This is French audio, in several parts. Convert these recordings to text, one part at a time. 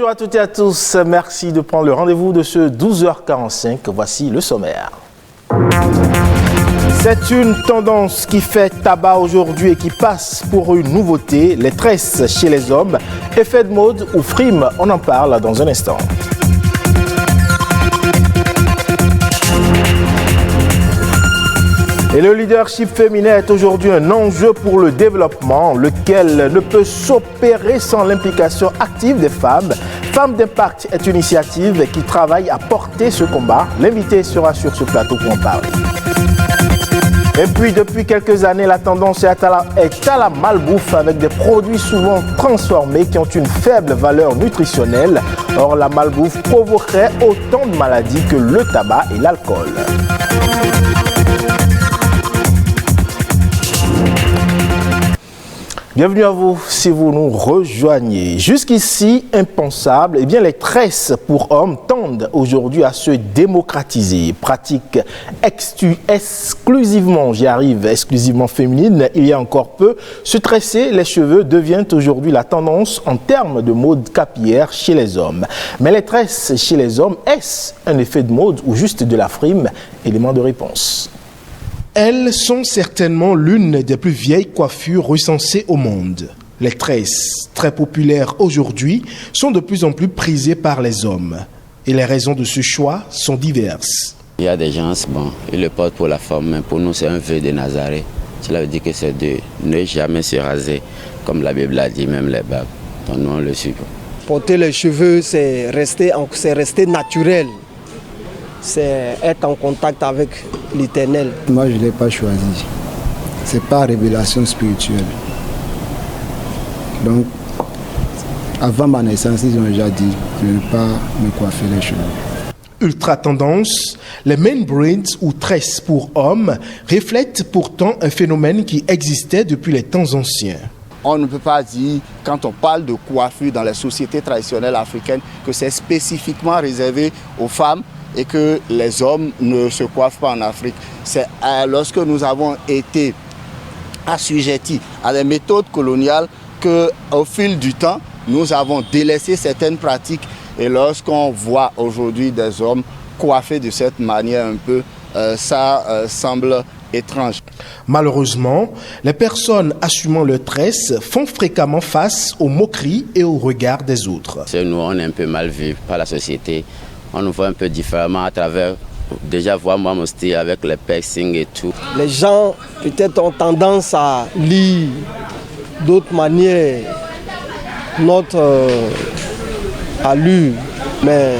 Bonjour à toutes et à tous, merci de prendre le rendez-vous de ce 12h45. Voici le sommaire. C'est une tendance qui fait tabac aujourd'hui et qui passe pour une nouveauté, les tresses chez les hommes. Effet de mode ou frime, on en parle dans un instant. Et le leadership féminin est aujourd'hui un enjeu pour le développement, lequel ne peut s'opérer sans l'implication active des femmes. Femmes d'impact est une initiative qui travaille à porter ce combat. L'invité sera sur ce plateau pour en parler. Et puis, depuis quelques années, la tendance est à la malbouffe avec des produits souvent transformés qui ont une faible valeur nutritionnelle. Or, la malbouffe provoquerait autant de maladies que le tabac et l'alcool. Bienvenue à vous si vous nous rejoignez. Jusqu'ici, impensable, eh bien les tresses pour hommes tendent aujourd'hui à se démocratiser. Pratique exclusivement féminine, il y a encore peu, se tresser les cheveux devient aujourd'hui la tendance en termes de mode capillaire chez les hommes. Mais les tresses chez les hommes, est-ce un effet de mode ou juste de la frime? Élément de réponse. Elles sont certainement l'une des plus vieilles coiffures recensées au monde. Les tresses, très populaires aujourd'hui, sont de plus en plus prisées par les hommes. Et les raisons de ce choix sont diverses. Il y a des gens, ils le portent pour la forme, mais pour nous c'est un vœu de Nazareth. Cela veut dire que c'est de ne jamais se raser, comme la Bible a dit, même les barbes. Donc nous on le suit. Porter les cheveux, c'est rester naturel. C'est être en contact avec l'Éternel. Moi, je ne l'ai pas choisi. Ce n'est pas révélation spirituelle. Donc, avant ma naissance, ils ont déjà dit de ne pas me coiffer les cheveux. Ultra tendance, les main braids ou tresses pour hommes reflètent pourtant un phénomène qui existait depuis les temps anciens. On ne peut pas dire, quand on parle de coiffure dans les sociétés traditionnelles africaines, que c'est spécifiquement réservé aux femmes et que les hommes ne se coiffent pas en Afrique. C'est lorsque nous avons été assujettis à des méthodes coloniales qu'au fil du temps, nous avons délaissé certaines pratiques. Et lorsqu'on voit aujourd'hui des hommes coiffés de cette manière un peu, ça semble étrange. Malheureusement, les personnes assumant leurs tresses font fréquemment face aux moqueries et aux regards des autres. Nous, on est un peu mal vus par la société. On nous voit un peu différemment à travers, déjà voir moi mon style avec les piercings et tout. Les gens peut-être ont tendance à lire d'autres manières notre allure, mais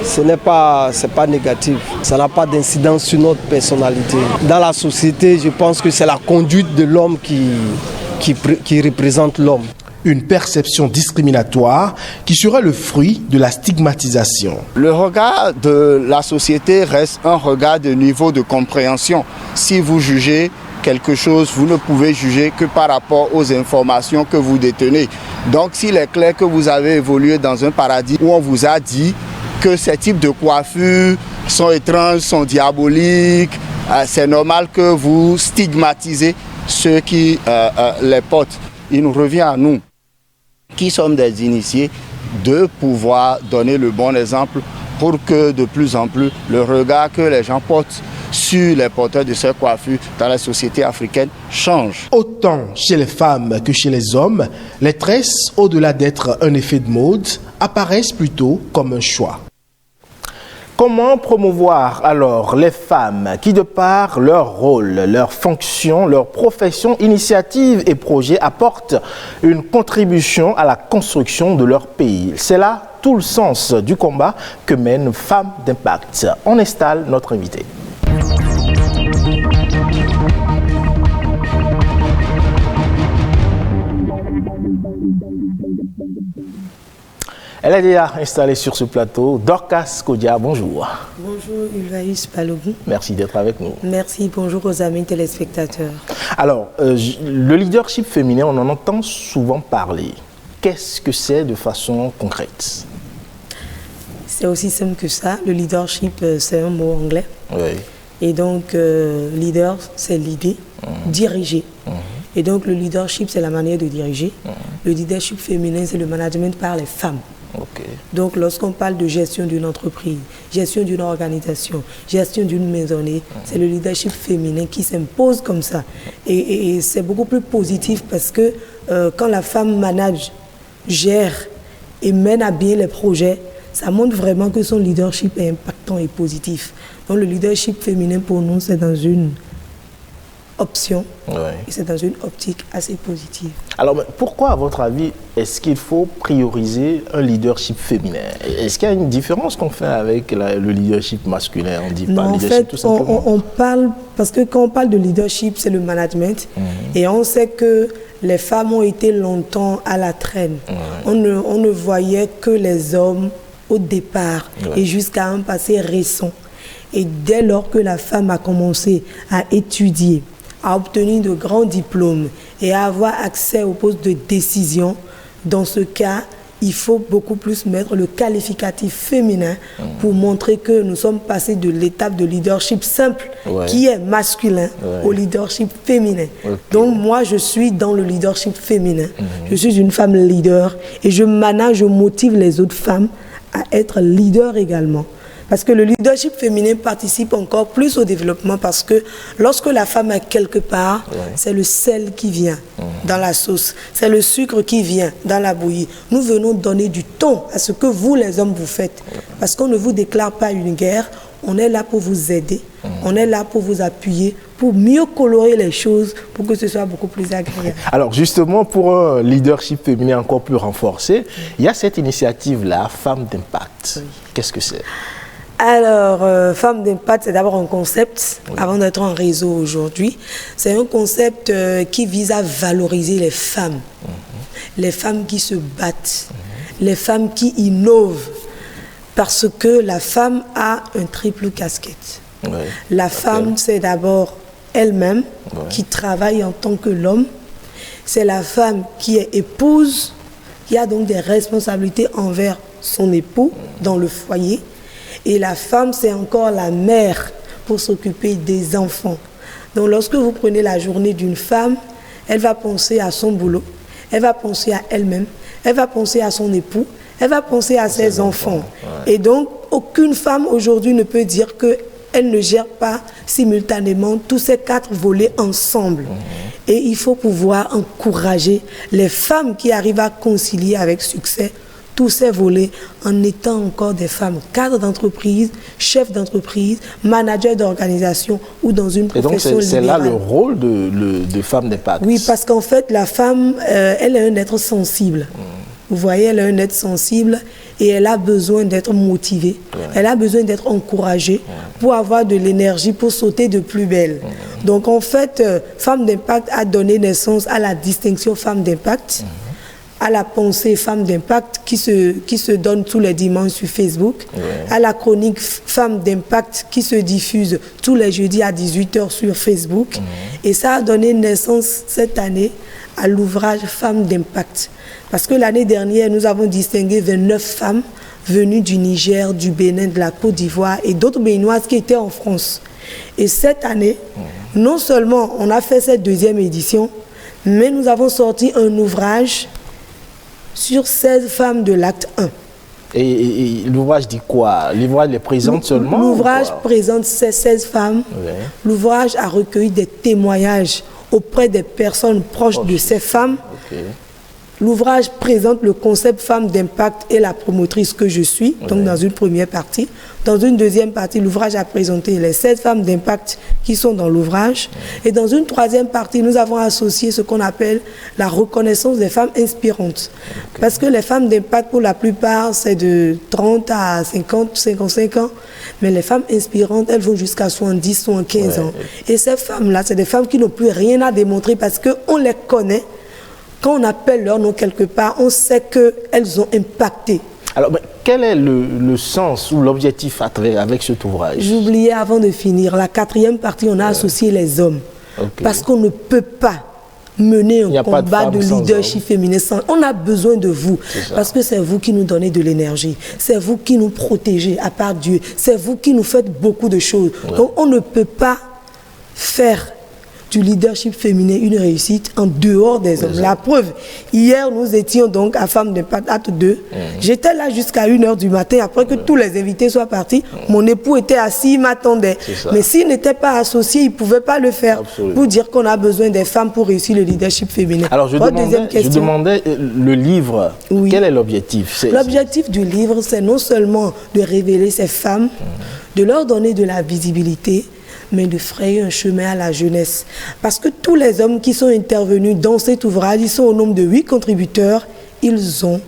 ce n'est pas négatif. Ça n'a pas d'incidence sur notre personnalité. Dans la société, je pense que c'est la conduite de l'homme qui représente l'homme. Une perception discriminatoire qui sera le fruit de la stigmatisation. Le regard de la société reste un regard de niveau de compréhension. Si vous jugez quelque chose, vous ne pouvez juger que par rapport aux informations que vous détenez. Donc s'il est clair que vous avez évolué dans un paradigme où on vous a dit que ces types de coiffures sont étranges, sont diaboliques, c'est normal que vous stigmatisez ceux qui les portent. Il nous revient à nous, qui sommes des initiés, de pouvoir donner le bon exemple pour que de plus en plus le regard que les gens portent sur les porteurs de ces coiffures dans la société africaine change. Autant chez les femmes que chez les hommes, les tresses, au-delà d'être un effet de mode, apparaissent plutôt comme un choix. Comment promouvoir alors les femmes qui, de par leur rôle, leur fonction, leur profession, initiative et projet, apportent une contribution à la construction de leur pays? C'est là tout le sens du combat que mènent Femmes d'impact. On installe notre invité. Elle est déjà installée sur ce plateau. Dorcas Kodia, bonjour. Bonjour Ulvaïs Balogun. Merci d'être avec nous. Merci, bonjour aux amis téléspectateurs. Alors, le leadership féminin, on en entend souvent parler. Qu'est-ce que c'est de façon concrète? C'est aussi simple que ça. Le leadership, c'est un mot anglais. Oui. Et donc, leader, c'est l'idée, diriger. Et donc, le leadership, c'est la manière de diriger. Le leadership féminin, c'est le management par les femmes. Okay. Donc, lorsqu'on parle de gestion d'une entreprise, gestion d'une organisation, gestion d'une maisonnée, c'est le leadership féminin qui s'impose comme ça. Et c'est beaucoup plus positif parce que quand la femme manage, gère et mène à bien les projets, ça montre vraiment que son leadership est impactant et positif. Donc, le leadership féminin, pour nous, c'est dans une option et c'est dans une optique assez positive. Alors, pourquoi, à votre avis, est-ce qu'il faut prioriser un leadership féminin? Est-ce qu'il y a une différence qu'on fait avec le leadership masculin? On dit pas leadership, en fait, tout simplement. on parle, parce que quand on parle de leadership, c'est le management, et on sait que les femmes ont été longtemps à la traîne. On ne voyait que les hommes au départ et jusqu'à un passé récent. Et dès lors que la femme a commencé à étudier, à obtenir de grands diplômes et à avoir accès aux postes de décision, dans ce cas, il faut beaucoup plus mettre le qualificatif féminin pour montrer que nous sommes passés de l'étape de leadership simple, qui est masculin, au leadership féminin. Donc moi, je suis dans le leadership féminin. Je suis une femme leader et je manage, je motive les autres femmes à être leaders également. Parce que le leadership féminin participe encore plus au développement parce que lorsque la femme est quelque part, c'est le sel qui vient dans la sauce, c'est le sucre qui vient dans la bouillie. Nous venons donner du ton à ce que vous, les hommes, vous faites. Parce qu'on ne vous déclare pas une guerre, on est là pour vous aider, on est là pour vous appuyer, pour mieux colorer les choses, pour que ce soit beaucoup plus agréable. Alors justement, pour un leadership féminin encore plus renforcé, il y a cette initiative-là, Femmes d'Impact. Qu'est-ce que c'est? Alors, Femmes d'Impact, c'est d'abord un concept, avant d'être un réseau aujourd'hui. C'est un concept qui vise à valoriser les femmes qui se battent, les femmes qui innovent, parce que la femme a un triple casquette. La femme, c'est d'abord elle-même, qui travaille en tant que l'homme. C'est la femme qui est épouse, qui a donc des responsabilités envers son époux dans le foyer. Et la femme, c'est encore la mère pour s'occuper des enfants. Donc, lorsque vous prenez la journée d'une femme, elle va penser à son boulot, elle va penser à elle-même, elle va penser à son époux, elle va penser à ses enfants. Et donc, aucune femme aujourd'hui ne peut dire qu'elle ne gère pas simultanément tous ces 4 volets ensemble. Et il faut pouvoir encourager les femmes qui arrivent à concilier avec succès tous ces volets en étant encore des femmes cadres d'entreprise, chefs d'entreprise, managers d'organisation ou dans une profession libérale. Et donc c'est là le rôle de Femmes d'Impact. Oui, parce qu'en fait la femme, elle est un être sensible. Vous voyez, elle est un être sensible et elle a besoin d'être motivée. Elle a besoin d'être encouragée pour avoir de l'énergie, pour sauter de plus belle. Donc en fait, Femmes d'Impact a donné naissance à la distinction Femmes d'Impact, à la pensée Femmes d'Impact qui se donne tous les dimanches sur Facebook, à la chronique Femmes d'Impact qui se diffuse tous les jeudis à 18h sur Facebook. Et ça a donné naissance cette année à l'ouvrage Femmes d'Impact. Parce que l'année dernière, nous avons distingué 29 femmes venues du Niger, du Bénin, de la Côte d'Ivoire et d'autres béninoises qui étaient en France. Et cette année, non seulement on a fait cette 2e édition, mais nous avons sorti un ouvrage sur 16 femmes de l'acte 1. Et l'ouvrage dit quoi? L'ouvrage les présente seulement? L'ouvrage présente ces 16 femmes. L'ouvrage a recueilli des témoignages auprès des personnes proches de ces femmes. L'ouvrage présente le concept Femmes d'Impact et la promotrice que je suis, donc dans une première partie. Dans une deuxième partie, l'ouvrage a présenté les 16 femmes d'impact qui sont dans l'ouvrage. Et dans une troisième partie, nous avons associé ce qu'on appelle la reconnaissance des femmes inspirantes. Parce que les femmes d'impact, pour la plupart, c'est de 30 à 50, 55 ans. Mais les femmes inspirantes, elles vont jusqu'à 70, 75 ans. Et ces femmes-là, c'est des femmes qui n'ont plus rien à démontrer parce qu'on les connaît. Quand on appelle leur nom quelque part, on sait qu'elles ont impacté. Alors, quel est le sens ou l'objectif avec cet ouvrage? J'oubliais avant de finir, la 4e partie, on a associé les hommes. Parce qu'on ne peut pas mener un combat de leadership féminin sans... On a besoin de vous, parce que c'est vous qui nous donnez de l'énergie, c'est vous qui nous protégez à part Dieu, c'est vous qui nous faites beaucoup de choses. Donc on ne peut pas faire du leadership féminin une réussite en dehors des hommes. La preuve, hier nous étions donc à Femmes d'Impact, acte 2. J'étais là jusqu'à 1h du matin, après que tous les invités soient partis. Mon époux était assis, il m'attendait. Mais s'il n'était pas associé, il ne pouvait pas le faire. Pour dire qu'on a besoin des femmes pour réussir le leadership féminin. Alors je demandais le livre, quel est l'objectif? L'objectif du livre, c'est non seulement de révéler ces femmes, de leur donner de la visibilité, mais de frayer un chemin à la jeunesse. Parce que tous les hommes qui sont intervenus dans cet ouvrage, ils sont au nombre de 8 contributeurs, ils ont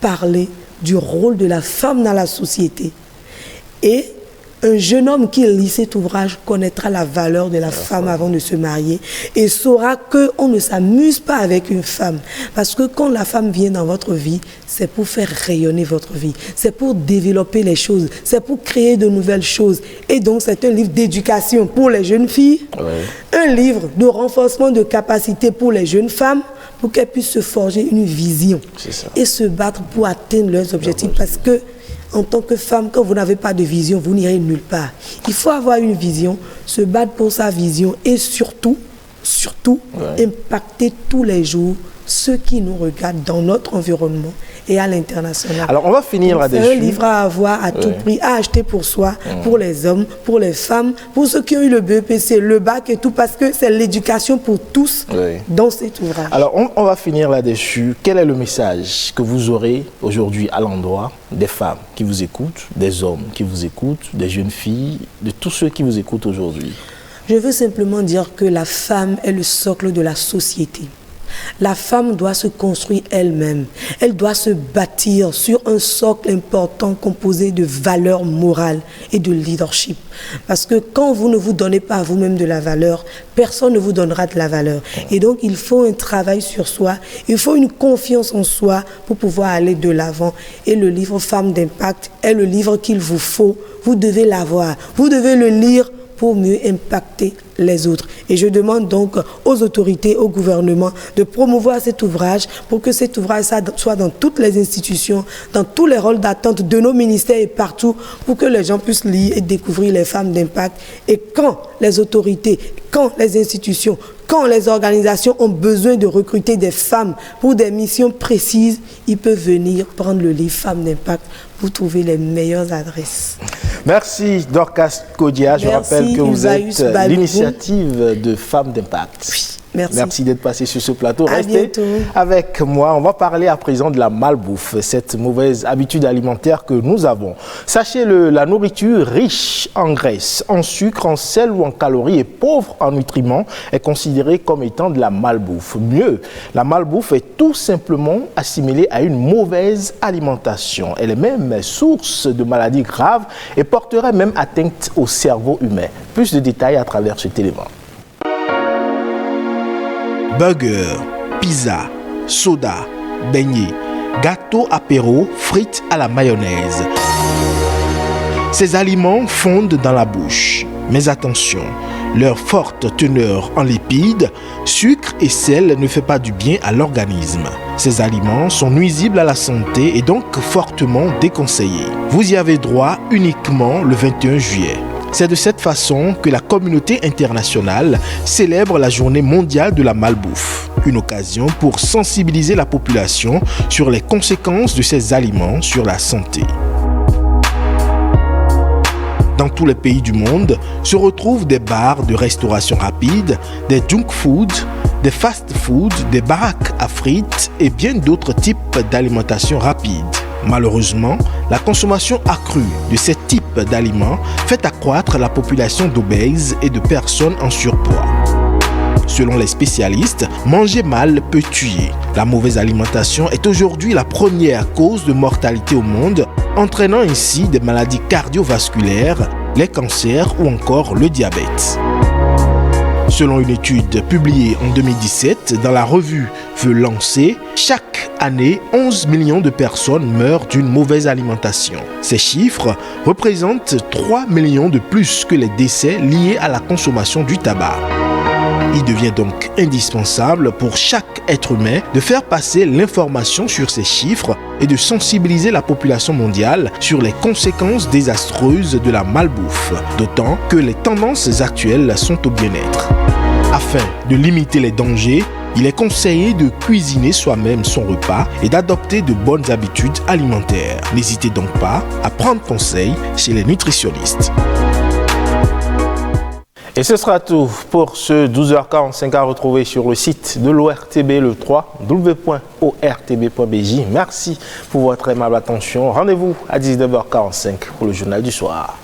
parlé du rôle de la femme dans la société. Et un jeune homme qui lit cet ouvrage connaîtra la valeur de la femme avant de se marier et saura qu'on ne s'amuse pas avec une femme. Parce que quand la femme vient dans votre vie, c'est pour faire rayonner votre vie. C'est pour développer les choses. C'est pour créer de nouvelles choses. Et donc, c'est un livre d'éducation pour les jeunes filles. Un livre de renforcement de capacité pour les jeunes femmes pour qu'elles puissent se forger une vision et se battre pour atteindre leurs objectifs. Parce que en tant que femme, quand vous n'avez pas de vision, vous n'irez nulle part. Il faut avoir une vision, se battre pour sa vision et surtout, impacter tous les jours ceux qui nous regardent dans notre environnement et à l'international. Alors on va finir là-dessus. C'est un livre à avoir à tout prix, à acheter pour soi, pour les hommes, pour les femmes, pour ceux qui ont eu le BEPC, le bac et tout, parce que c'est l'éducation pour tous dans cet ouvrage. Alors on va finir là-dessus. Quel est le message que vous aurez aujourd'hui à l'endroit des femmes qui vous écoutent, des hommes qui vous écoutent, des jeunes filles, de tous ceux qui vous écoutent aujourd'hui? Je veux simplement dire que la femme est le socle de la société. La femme doit se construire elle-même. Elle doit se bâtir sur un socle important composé de valeurs morales et de leadership. Parce que quand vous ne vous donnez pas à vous-même de la valeur, personne ne vous donnera de la valeur. Et donc, il faut un travail sur soi. Il faut une confiance en soi pour pouvoir aller de l'avant. Et le livre Femmes d'Impact est le livre qu'il vous faut. Vous devez l'avoir. Vous devez le lire pour mieux impacter les autres. Et je demande donc aux autorités, au gouvernement de promouvoir cet ouvrage pour que cet ouvrage soit dans toutes les institutions, dans tous les rôles d'attente de nos ministères et partout pour que les gens puissent lire et découvrir les femmes d'impact. Et quand les autorités, quand les institutions, quand les organisations ont besoin de recruter des femmes pour des missions précises, ils peuvent venir prendre le livre Femmes d'impact pour trouver les meilleures adresses. Merci Dorcas Kodia. Je rappelle que vous êtes l'initiative de Femmes d'Impact. Oui, merci. Merci d'être passé sur ce plateau. À Restez bientôt avec moi. On va parler à présent de la malbouffe, cette mauvaise habitude alimentaire que nous avons. Sachez-le, la nourriture riche en graisse, en sucre, en sel ou en calories et pauvre en nutriments est considérée comme étant de la malbouffe. Mieux, la malbouffe est tout simplement assimilée à une mauvaise alimentation. Elle est même source de maladies graves et porterait même atteinte au cerveau humain. Plus de détails à travers cet élément. Burger, pizza, soda, beignets, gâteaux apéro, frites à la mayonnaise. Ces aliments fondent dans la bouche. Mais attention, leur forte teneur en lipides, sucre et sel ne fait pas du bien à l'organisme. Ces aliments sont nuisibles à la santé et donc fortement déconseillés. Vous y avez droit uniquement le 21 juillet. C'est de cette façon que la communauté internationale célèbre la journée mondiale de la malbouffe. Une occasion pour sensibiliser la population sur les conséquences de ces aliments sur la santé. Dans tous les pays du monde se retrouvent des bars de restauration rapide, des junk food, des fast food, des baraques à frites et bien d'autres types d'alimentation rapide. Malheureusement, la consommation accrue de ces types d'aliments fait accroître la population d'obèses et de personnes en surpoids. Selon les spécialistes, manger mal peut tuer. La mauvaise alimentation est aujourd'hui la première cause de mortalité au monde, entraînant ainsi des maladies cardiovasculaires, les cancers ou encore le diabète. Selon une étude publiée en 2017 dans la revue The Lancet, chaque année, 11 millions de personnes meurent d'une mauvaise alimentation. Ces chiffres représentent 3 millions de plus que les décès liés à la consommation du tabac. Il devient donc indispensable pour chaque être humain de faire passer l'information sur ces chiffres et de sensibiliser la population mondiale sur les conséquences désastreuses de la malbouffe, d'autant que les tendances actuelles sont au bien-être. Afin de limiter les dangers, il est conseillé de cuisiner soi-même son repas et d'adopter de bonnes habitudes alimentaires. N'hésitez donc pas à prendre conseil chez les nutritionnistes. Et ce sera tout pour ce 12h45 à retrouver sur le site de l'ORTB, le 3 w.ortb.bj. Merci pour votre aimable attention. Rendez-vous à 19h45 pour le journal du soir.